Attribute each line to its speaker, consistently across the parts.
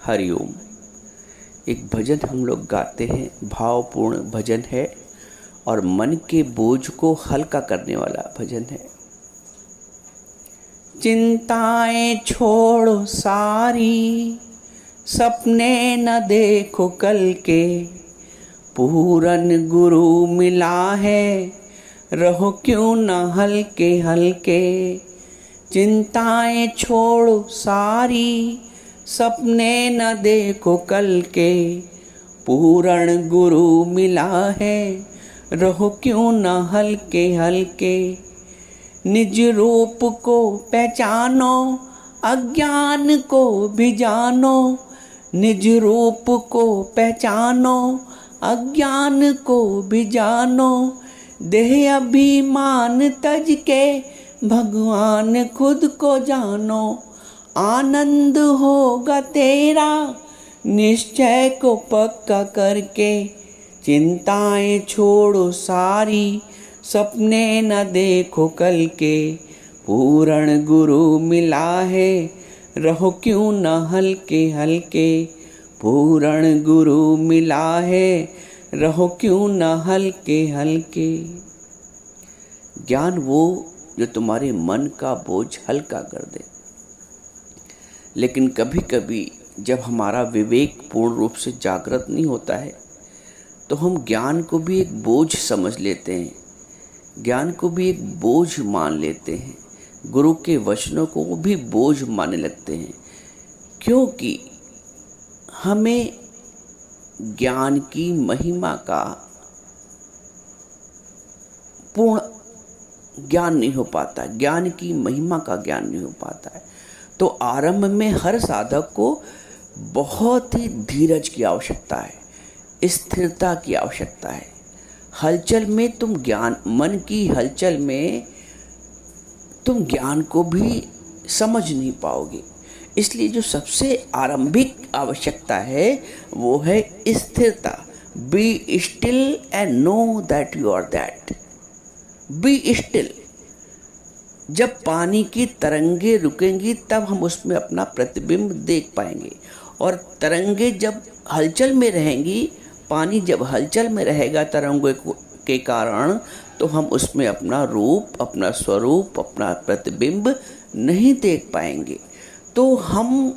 Speaker 1: हरिओम। एक भजन हम लोग गाते हैं, भावपूर्ण भजन है और मन के बोझ को हल्का करने वाला भजन है। चिंताएं छोड़ो सारी, सपने न देखो कल के, पूरन गुरु मिला है, रहो क्यों न हल्के हल्के। चिंताएं छोड़ो सारी, सपने न देखो कल के, पूरण गुरु मिला है, रहो क्यों न हल्के हल्के। निज रूप को पहचानो, अज्ञान को भी जानो, निज रूप को पहचानो, अज्ञान को भी जानो। देह अभिमान तज के भगवान खुद को जानो, आनंद होगा तेरा निश्चय को पक्का करके। चिंताएं छोड़ो सारी, सपने न देखो कल के, पूर्ण गुरु मिला है, रहो क्यों न हल्के हल्के। पूर्ण गुरु मिला है, रहो क्यों न हल्के हल्के। ज्ञान वो जो तुम्हारे मन का बोझ हल्का कर दे। लेकिन कभी कभी जब हमारा विवेक पूर्ण रूप से जागृत नहीं होता है तो हम ज्ञान को भी एक बोझ समझ लेते हैं, ज्ञान को भी एक बोझ मान लेते हैं, गुरु के वचनों को भी बोझ मानने लगते हैं, क्योंकि हमें ज्ञान की महिमा का पूर्ण ज्ञान नहीं हो पाता, ज्ञान की महिमा का ज्ञान नहीं हो पाता है। तो आरंभ में हर साधक को बहुत ही धीरज की आवश्यकता है, स्थिरता की आवश्यकता है। हलचल में तुम ज्ञान, मन की हलचल में तुम ज्ञान को भी समझ नहीं पाओगे। इसलिए जो सबसे आरंभिक आवश्यकता है वो है स्थिरता। Be still and know that you are that. Be still. जब पानी की तरंगे रुकेंगी तब हम उसमें अपना प्रतिबिंब देख पाएंगे, और तरंगे जब हलचल में रहेंगी, पानी जब हलचल में रहेगा तरंगों के कारण, तो हम उसमें अपना रूप, अपना स्वरूप, अपना प्रतिबिंब नहीं देख पाएंगे। तो हम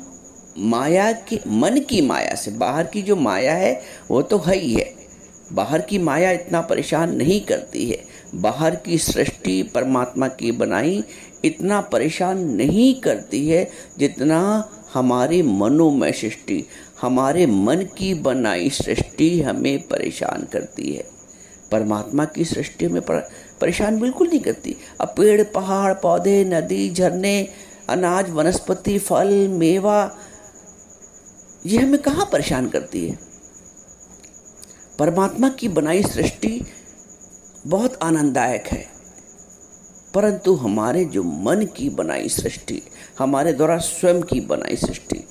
Speaker 1: माया के, मन की माया से, बाहर की जो माया है वो तो है ही है, बाहर की माया इतना परेशान नहीं करती है, बाहर की सृष्टि परमात्मा की बनाई इतना परेशान नहीं करती है जितना हमारे मनोमय सृष्टि, हमारे मन की बनाई सृष्टि हमें परेशान करती है। परमात्मा की सृष्टि में परेशान बिल्कुल नहीं करती। अब पेड़, पहाड़, पौधे, नदी, झरने, अनाज, वनस्पति, फल, मेवा, ये हमें कहाँ परेशान करती है? परमात्मा की बनाई सृष्टि बहुत आनंददायक है, परंतु हमारे जो मन की बनाई सृष्टि, हमारे द्वारा स्वयं की बनाई सृष्टि,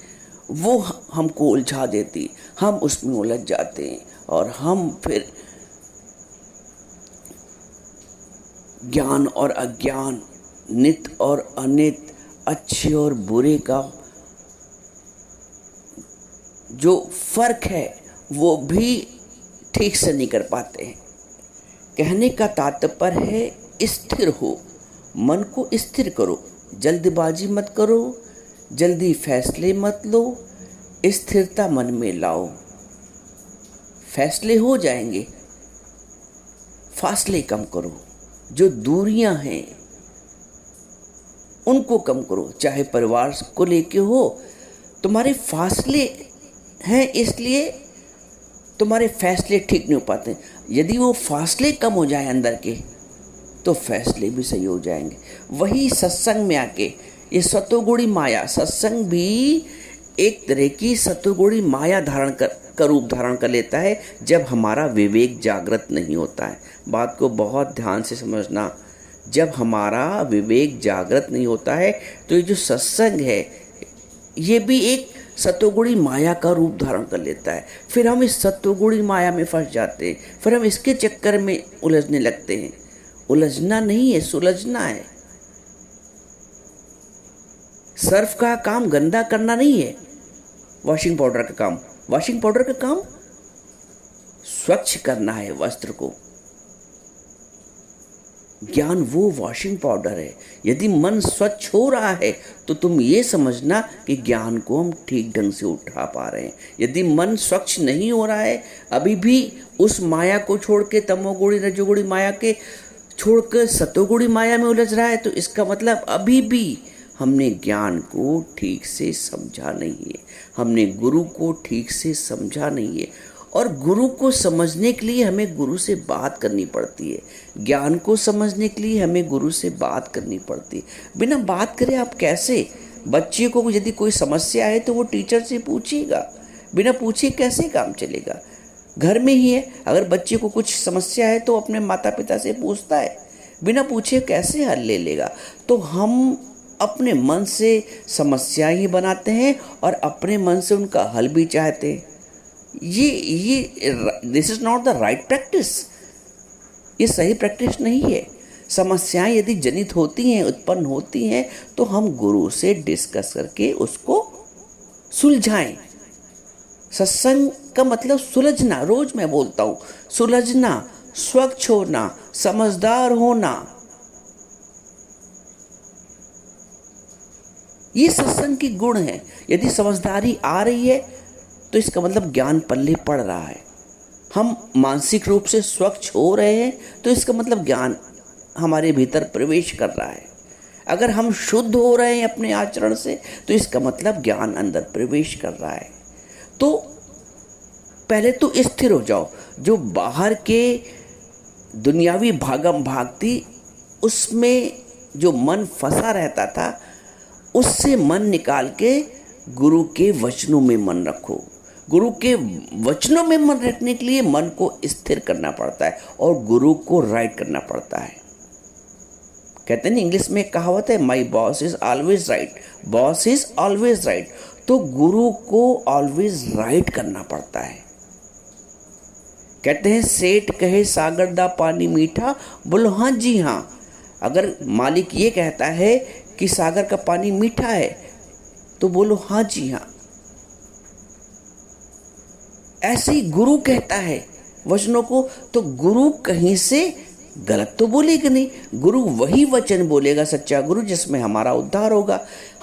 Speaker 1: वो हमको उलझा देती, हम उसमें उलझ जाते हैं और हम फिर ज्ञान और अज्ञान, नित और अनित, अच्छे और बुरे का जो फर्क है वो भी ठीक से नहीं कर पाते हैं। कहने का तात्पर्य है स्थिर हो, मन को स्थिर करो, जल्दबाजी मत करो, जल्दी फैसले मत लो, स्थिरता मन में लाओ। फैसले हो जाएंगे, फासले कम करो, जो दूरियां हैं उनको कम करो। चाहे परिवार को लेके हो, तुम्हारे फासले हैं इसलिए तुम्हारे फैसले ठीक नहीं हो पाते। यदि वो फासले कम हो जाए अंदर के, तो फैसले भी सही हो जाएंगे। वही सत्संग में आके ये सतोगुणी माया, सत्संग भी एक तरह की सतोगुणी माया का रूप धारण कर लेता है जब हमारा विवेक जागृत नहीं होता है। बात को बहुत ध्यान से समझना। जब हमारा विवेक जागृत नहीं होता है तो ये जो सत्संग है ये भी एक सतोगुणी माया का रूप धारण कर लेता है। फिर हम इस सतोगुणी माया में फंस जाते हैं, फिर हम इसके चक्कर में उलझने लगते हैं। उलझना नहीं है, सुलझना है। सर्फ का काम गंदा करना नहीं है, वॉशिंग पाउडर का काम? वॉशिंग पाउडर का काम स्वच्छ करना है वस्त्र को। ज्ञान वो वॉशिंग पाउडर है। यदि मन स्वच्छ हो रहा है तो तुम ये समझना कि ज्ञान को हम ठीक ढंग से उठा पा रहे हैं। यदि मन स्वच्छ नहीं हो रहा है, अभी भी उस माया को छोड़ के, तमोगुणी रजोगुणी माया के छोड़कर सतोगुणी माया में उलझ रहा है, तो इसका मतलब अभी भी हमने ज्ञान को ठीक से समझा नहीं है, हमने गुरु को ठीक से समझा नहीं है। और गुरु को समझने के लिए हमें गुरु से बात करनी पड़ती है। ज्ञान को समझने के लिए हमें गुरु से बात करनी पड़ती है। बिना बात करे आप कैसे? बच्चे को यदि कोई समस्या है तो वो टीचर से पूछेगा, बिना पूछे कैसे काम चलेगा? घर में ही है, अगर बच्चे को कुछ समस्या है तो अपने माता पिता से पूछता है, बिना पूछे कैसे हल ले लेगा? तो हम अपने मन से समस्या ही बनाते हैं और अपने मन से उनका हल भी चाहते हैं। ये this is not the right practice. ये सही प्रैक्टिस नहीं है। समस्याएं यदि जनित होती हैं, उत्पन्न होती हैं, तो हम गुरु से डिस्कस करके उसको सुलझाएं। सत्संग का मतलब सुलझना। रोज मैं बोलता हूं, सुलझना, स्वच्छ होना, समझदार होना, ये सत्संग की गुण है। यदि समझदारी आ रही है तो इसका मतलब ज्ञान पल्ले पड़ रहा है। हम मानसिक रूप से स्वच्छ हो रहे हैं तो इसका मतलब ज्ञान हमारे भीतर प्रवेश कर रहा है। अगर हम शुद्ध हो रहे हैं अपने आचरण से तो इसका मतलब ज्ञान अंदर प्रवेश कर रहा है। तो पहले तो स्थिर हो जाओ। जो बाहर के दुनियावी भागम भागती, उसमें जो मन फंसा रहता था, उससे मन निकाल के गुरु के वचनों में मन रखो। गुरु के वचनों में मन रखने के लिए मन को स्थिर करना पड़ता है और गुरु को राइट करना पड़ता है। कहते हैं इंग्लिश में कहावत है, my boss is always right, boss is always right. तो गुरु को ऑलवेज राइट करना पड़ता है। कहते हैं सेठ कहे सागर दा पानी मीठा, बोलो हाँ जी हाँ। अगर मालिक ये कहता है कि सागर का पानी मीठा है तो बोलो हाँ जी हाँ। ऐसे ही गुरु कहता है वचनों को, तो गुरु कहीं से गलत तो बोलेगा नहीं। गुरु वही वचन बोलेगा, सच्चा गुरु, जिसमें हमारा उद्धार होगा।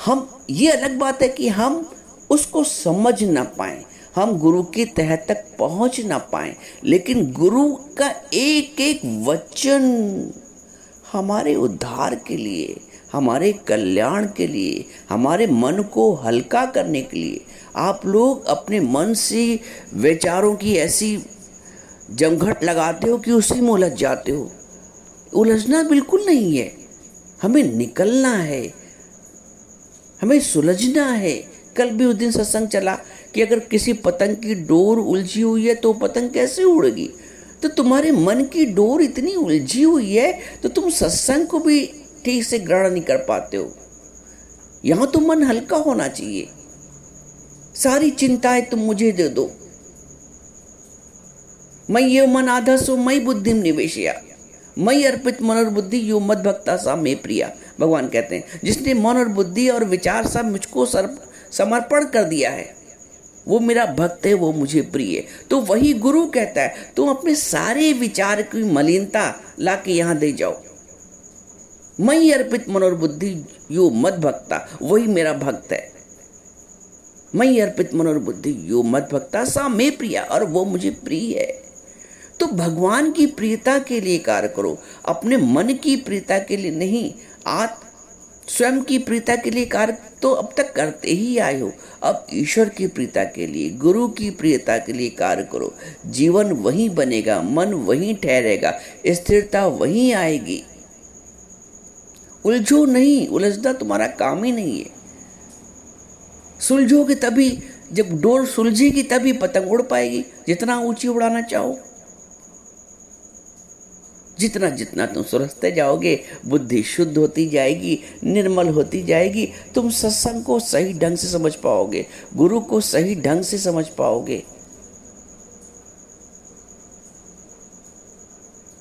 Speaker 1: हम, ये अलग बात है कि हम उसको समझ ना पाए, हम गुरु की तह तक पहुंच ना पाए, लेकिन गुरु का एक एक वचन हमारे उद्धार के लिए, हमारे कल्याण के लिए, हमारे मन को हल्का करने के लिए। आप लोग अपने मन से विचारों की ऐसी जमघट लगाते हो कि उसी में उलझ जाते हो। उलझना बिल्कुल नहीं है, हमें निकलना है, हमें सुलझना है। कल भी उस दिन सत्संग चला कि अगर किसी पतंग की डोर उलझी हुई है तो पतंग कैसे उड़ेगी? तो तुम्हारे मन की डोर इतनी उलझी हुई है तो तुम सत्संग को भी ठीक से ग्रहण नहीं कर पाते हो। यहां तो मन हल्का होना चाहिए। सारी चिंताएं तुम मुझे दे दो। मैं ये मन आधा सो मई बुद्धि निवेशया, मई अर्पित मन और बुद्धि यो मद भक्ता सा मे प्रिया। भगवान कहते हैं जिसने मन और बुद्धि और विचार सब मुझको समर्पण कर दिया है वो मेरा भक्त है, वो मुझे प्रिय है। तो वही गुरु कहता है तुम अपने सारे विचार की मलिनता ला के यहां दे जाओ। मई अर्पित मन और बुद्धि यो मद भक्ता, वही मेरा भक्त है। मई अर्पित मन और बुद्धि यो मद भक्ता सा मे प्रिया, और वो मुझे प्रिय है। तो भगवान की प्रियता के लिए कार्य करो, अपने मन की प्रियता के लिए नहीं। आप स्वयं की प्रियता के लिए कार्य तो अब तक करते ही आए हो, अब ईश्वर की प्रियता के लिए, गुरु की प्रियता के लिए कार्य करो। जीवन वहीं बनेगा, मन वहीं ठहरेगा, स्थिरता वहीं आएगी। उलझो नहीं, उलझना तुम्हारा काम ही नहीं है। सुलझोगे तभी, जब डोर सुलझेगी तभी पतंग उड़ पाएगी, जितना ऊंची उड़ाना चाहो। जितना जितना तुम सुलझते जाओगे बुद्धि शुद्ध होती जाएगी, निर्मल होती जाएगी। तुम सत्संग को सही ढंग से समझ पाओगे, गुरु को सही ढंग से समझ पाओगे।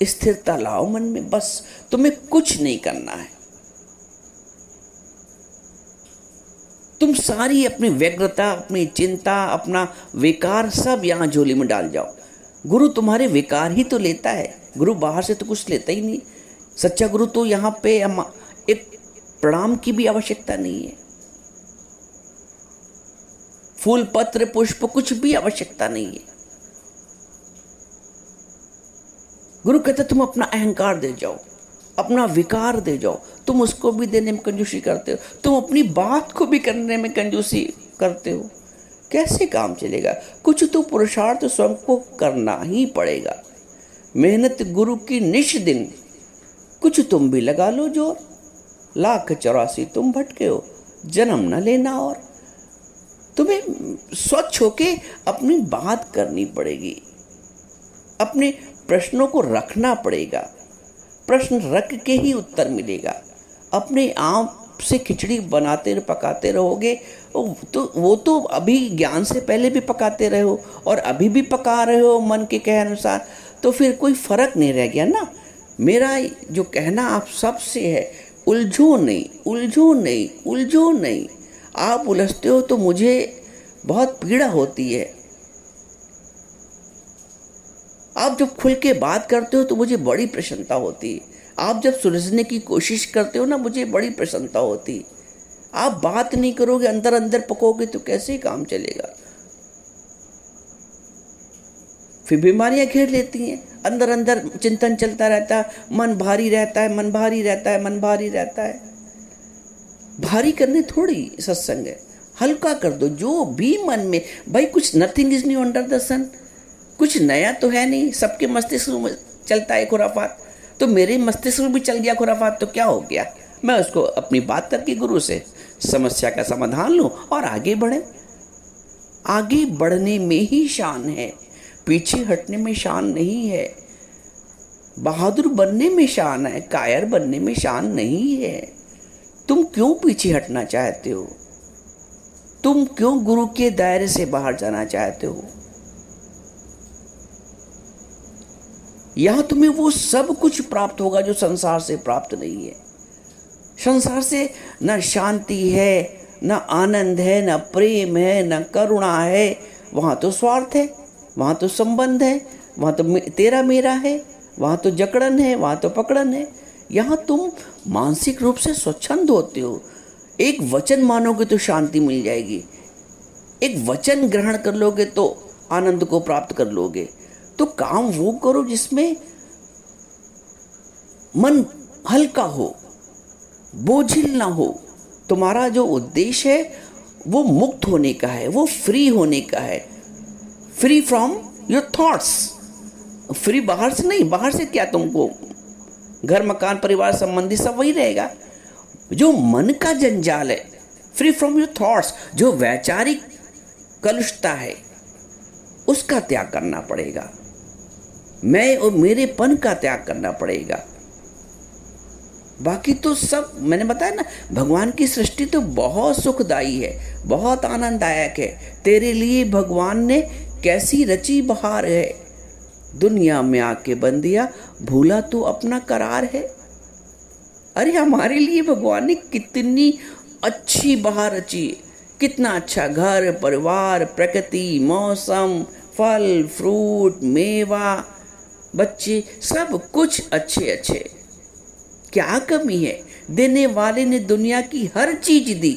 Speaker 1: स्थिरता लाओ मन में, बस तुम्हें कुछ नहीं करना है। तुम सारी अपनी व्यग्रता, अपनी चिंता, अपना विकार सब यहाँ झोली में डाल जाओ। गुरु तुम्हारे विकार ही तो लेता है, गुरु बाहर से तो कुछ लेता ही नहीं। सच्चा गुरु तो यहाँ पे एक प्रणाम की भी आवश्यकता नहीं है, फूल पत्र पुष्प कुछ भी आवश्यकता नहीं है। गुरु कहता तुम अपना अहंकार दे जाओ, अपना विकार दे जाओ, तुम उसको भी देने में कंजूसी करते हो, तुम अपनी बात को भी करने में कंजूसी करते हो। कैसे काम चलेगा? कुछ तो पुरुषार्थ स्वयं को करना ही पड़ेगा। मेहनत गुरु की निश दिन, कुछ तुम भी लगा लो जोर। 1,84,000 तुम भटके हो, जन्म न लेना। और तुम्हें स्वच्छ होके अपनी बात करनी पड़ेगी, अपने प्रश्नों को रखना पड़ेगा। प्रश्न रख के ही उत्तर मिलेगा। अपने आप से खिचड़ी बनाते पकाते रहोगे तो वो तो अभी ज्ञान से पहले भी पकाते रहे हो और अभी भी पका रहे हो मन के कहे अनुसार, तो फिर कोई फर्क नहीं रह गया ना। मेरा जो कहना आप सबसे है, उलझो नहीं, उलझो नहीं, उलझो नहीं। आप उलझते हो तो मुझे बहुत पीड़ा होती है। आप जब खुल के बात करते हो तो मुझे बड़ी प्रसन्नता होती है। आप जब सुलझने की कोशिश करते हो ना, मुझे बड़ी प्रसन्नता होती है। आप बात नहीं करोगे, अंदर अंदर पकोगे तो कैसे काम चलेगा? फिर बीमारियां घेर लेती हैं, अंदर अंदर चिंतन चलता रहता है, मन भारी रहता है, मन भारी रहता है, मन भारी रहता है। भारी करने थोड़ी सत्संग है, हल्का कर दो जो भी मन में। भाई कुछ nothing is new under the sun, कुछ नया तो है नहीं। सबके मस्तिष्क में चलता है खुराफात, तो मेरे मस्तिष्क में भी चल गया खुराफात, तो क्या हो गया? मैं उसको अपनी बात करके गुरु से समस्या का समाधान लूं और आगे बढ़े। आगे बढ़ने में ही शान है, पीछे हटने में शान नहीं है। बहादुर बनने में शान है, कायर बनने में शान नहीं है। तुम क्यों पीछे हटना चाहते हो? तुम क्यों गुरु के दायरे से बाहर जाना चाहते हो? यहां तुम्हें वो सब कुछ प्राप्त होगा जो संसार से प्राप्त नहीं है। संसार से न शांति है, न आनंद है, न प्रेम है, न करुणा है। वहां तो स्वार्थ है, वहां तो संबंध है, वहां तो तेरा मेरा है, वहां तो जकड़न है, वहां तो पकड़न है। यहाँ तुम मानसिक रूप से स्वच्छंद होते हो। एक वचन मानोगे तो शांति मिल जाएगी, एक वचन ग्रहण कर लोगे तो आनंद को प्राप्त कर लोगे। तो काम वो करो जिसमें मन हल्का हो, बोझिल ना हो। तुम्हारा जो उद्देश्य है वो मुक्त होने का है, वो फ्री होने का है, free from your thoughts. Free बाहर से नहीं, बाहर से क्या तुमको घर मकान परिवार संबंधी सब वही रहेगा। जो मन का जंजाल है, फ्री फ्रॉम योर थॉट्स, जो वैचारिक कलुषता है उसका त्याग करना पड़ेगा। मैं और मेरेपन का त्याग करना पड़ेगा। बाकी तो सब मैंने बताया ना, भगवान की सृष्टि तो बहुत सुखदाई है, बहुत आनंददायक है। तेरे लिए भगवान ने कैसी रची बहार है, दुनिया में आके बंदिया भूला तो अपना करार है। अरे हमारे लिए भगवान ने कितनी अच्छी बहार रची, कितना अच्छा घर परिवार, प्रकृति, मौसम, फल फ्रूट, मेवा, बच्चे, सब कुछ अच्छे अच्छे। क्या कमी है? देने वाले ने दुनिया की हर चीज दी,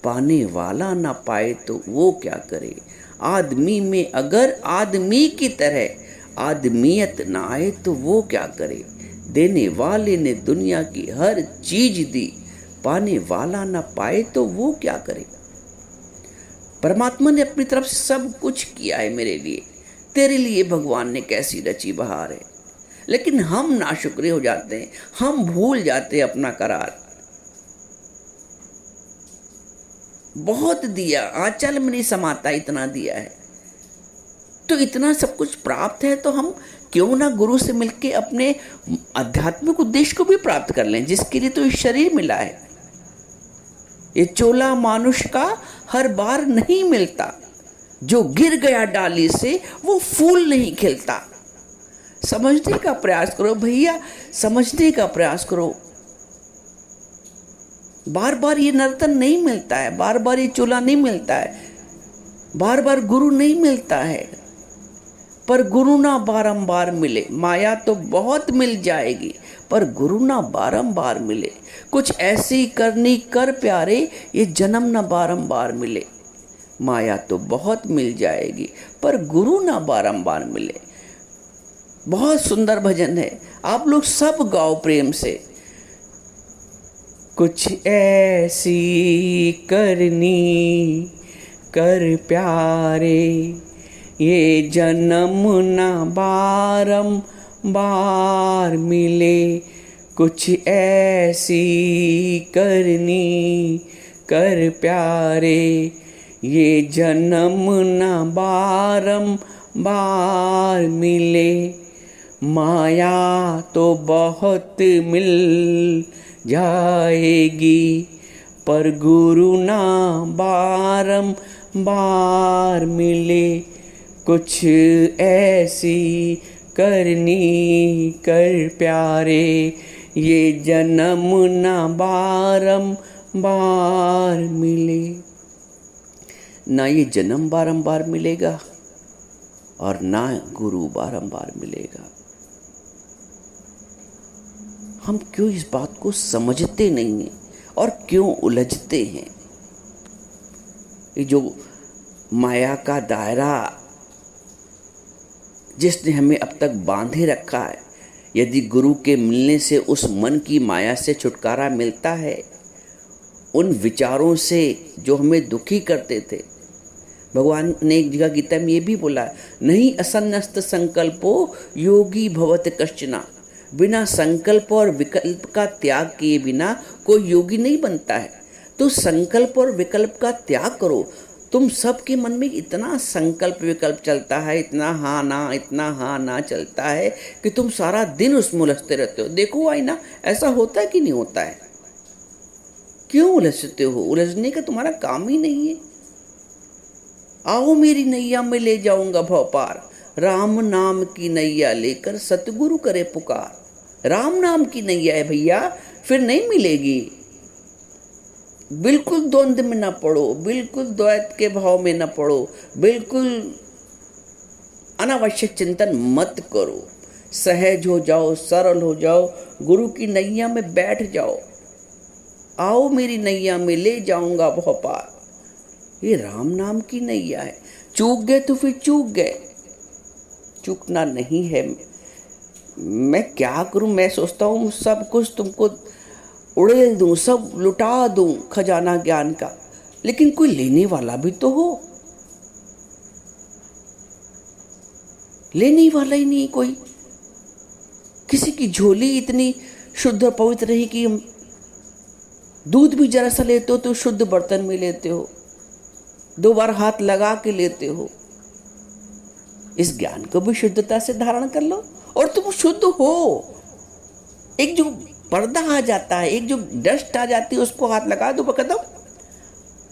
Speaker 1: पाने वाला ना पाए तो वो क्या करे। आदमी में अगर आदमी की तरह आदमियत ना आए तो वो क्या करे। देने वाले ने दुनिया की हर चीज दी, पाने वाला ना पाए तो वो क्या करे। परमात्मा ने अपनी तरफ से सब कुछ किया है मेरे लिए, तेरे लिए भगवान ने कैसी रची बहार है। लेकिन हम नाशुक्रे हो जाते हैं, हम भूल जाते हैं अपना करार। बहुत दिया, आंचल में नहीं समाता, इतना दिया है। तो इतना सब कुछ प्राप्त है तो हम क्यों ना गुरु से मिलके अपने आध्यात्मिक उद्देश्य को भी प्राप्त कर लें, जिसके लिए तो इस शरीर मिला है। ये चोला मानुष का हर बार नहीं मिलता, जो गिर गया डाली से वो फूल नहीं खिलता। समझने का प्रयास करो भैया, समझने का प्रयास करो। बार बार ये नर्तन नहीं मिलता है, बार बार ये चूल्हा नहीं मिलता है, बार बार गुरु नहीं मिलता है। पर गुरु ना बारंबार मिले, माया तो बहुत मिल जाएगी पर गुरु ना बारंबार मिले। कुछ ऐसी करनी कर प्यारे, ये जन्म ना बारंबार मिले। माया तो बहुत मिल जाएगी पर गुरु ना बारंबार मिले। बहुत सुंदर भजन है, आप लोग सब गाओ प्रेम से। कुछ ऐसी करनी कर प्यारे, ये जन्म ना बारंबार मिले। कुछ ऐसी करनी कर प्यारे, ये जन्म ना बारंबार मिले। माया तो बहुत मिल जाएगी पर गुरु ना बारंबार मिले। कुछ ऐसी करनी कर प्यारे, ये जन्म ना बारंबार मिले। ना ये जन्म बारंबार मिलेगा और ना गुरु बारंबार मिलेगा। हम क्यों इस बात को समझते नहीं हैं और क्यों उलझते हैं? ये जो माया का दायरा जिसने हमें अब तक बांधे रखा है, यदि गुरु के मिलने से उस मन की माया से छुटकारा मिलता है, उन विचारों से जो हमें दुखी करते थे। भगवान ने एक जगह गीता में ये भी बोला है, नहीं असन्नस्त संकल्पो योगी भवत कश्चना। बिना संकल्प और विकल्प का त्याग किए बिना कोई योगी नहीं बनता है। तो संकल्प और विकल्प का त्याग करो। तुम सबके मन में इतना संकल्प विकल्प चलता है, इतना हाँ ना चलता है कि तुम सारा दिन उसमें उलझते रहते हो। देखो आईना, ऐसा होता है कि नहीं होता है? क्यों उलझते हो? उलझने का तुम्हारा काम ही नहीं है। आओ मेरी नैया में ले जाऊंगा भव पार, राम नाम की नैया लेकर सतगुरु करे पुकार। राम नाम की नैया है भैया, फिर नहीं मिलेगी। बिल्कुल द्वंद्व में ना पड़ो, बिल्कुल द्वैत के भाव में ना पड़ो, बिल्कुल अनावश्यक चिंतन मत करो। सहज हो जाओ, सरल हो जाओ, गुरु की नैया में बैठ जाओ। आओ मेरी नैया में ले जाऊंगा भव पार। ये राम नाम की नैया है। चूक गए तो फिर चूक गए, चूकना नहीं है। मैं क्या करूं? मैं सोचता हूं सब कुछ तुमको उड़ेल दूं, सब लुटा दूं खजाना ज्ञान का, लेकिन कोई लेने वाला भी तो हो। लेने वाला ही नहीं कोई। किसी की झोली इतनी शुद्ध और पवित्र रही कि दूध भी जरा सा लेते हो तो शुद्ध बर्तन में लेते हो, 2 बार हाथ लगा के लेते हो। इस ज्ञान को भी शुद्धता से धारण कर लो और तुम शुद्ध हो। एक जो पर्दा आ जाता है, एक जो डस्ट आ जाती है, उसको हाथ लगा दो, खत्म।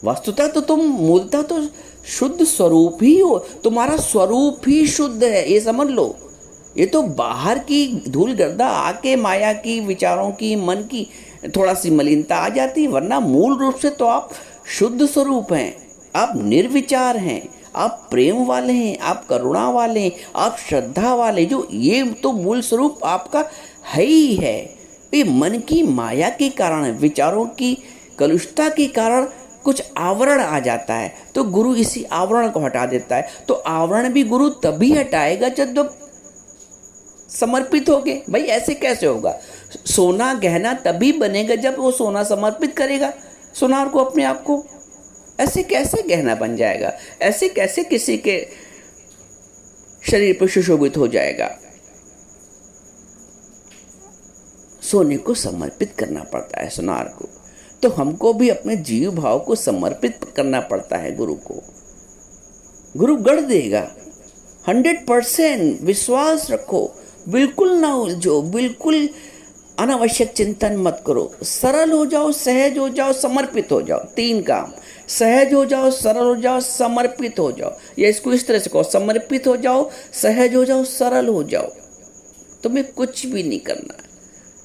Speaker 1: वस्तुतः तो तुम मूलतः तो शुद्ध स्वरूप ही हो, तुम्हारा स्वरूप ही शुद्ध है, ये समझ लो। ये तो बाहर की धूल गर्दा आके माया की, विचारों की, मन की थोड़ा सी मलिनता आ जाती है, वरना मूल रूप से तो आप शुद्ध स्वरूप हैं। आप निर्विचार हैं, आप प्रेम वाले हैं, आप करुणा वाले हैं, आप श्रद्धा वाले, जो ये तो मूल स्वरूप आपका है ही है। ये मन की माया के कारण, विचारों की कलुषता के कारण कुछ आवरण आ जाता है, तो गुरु इसी आवरण को हटा देता है। तो आवरण भी गुरु तभी हटाएगा जब समर्पित होगे। भाई ऐसे कैसे होगा? सोना गहना तभी बनेगा जब वो सोना समर्पित करेगा सोनार को, अपने आप को। ऐसे कैसे गहना बन जाएगा? ऐसे कैसे किसी के शरीर पर सुशोभित हो जाएगा? सोने को समर्पित करना पड़ता है सोनार को। तो हमको भी अपने जीव भाव को समर्पित करना पड़ता है गुरु को। गुरु गढ़ देगा। 100% विश्वास रखो, बिल्कुल ना उलझो, बिल्कुल अनावश्यक चिंतन मत करो। सरल हो जाओ, सहज हो जाओ, समर्पित हो जाओ। 3 काम, सहज हो जाओ, सरल हो जाओ, समर्पित हो जाओ। या इसको इस तरह से कहो, समर्पित हो जाओ, सहज हो जाओ, सरल हो जाओ। तुम्हें कुछ भी नहीं करना है,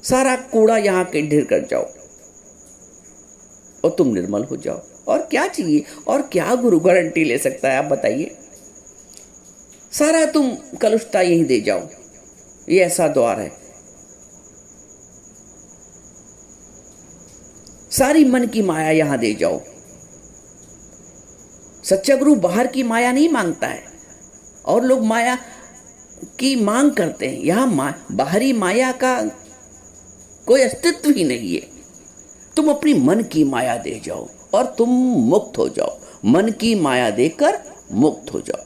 Speaker 1: सारा कूड़ा यहाँ के ढेर कर जाओ। और तुम निर्मल हो जाओ। और क्या चाहिए, और क्या गुरु गारंटी ले सकता है, आप बताइए। सारा तुम कलुषता यहीं दे जाओ, ये ऐसा द्वार है। सारी मन की माया यहां दे जाओ। सच्चा गुरु बाहर की माया नहीं मांगता है, और लोग माया की मांग करते हैं। यहां बाहरी माया का कोई अस्तित्व ही नहीं है। तुम अपनी मन की माया दे जाओ और तुम मुक्त हो जाओ। मन की माया देकर मुक्त हो जाओ।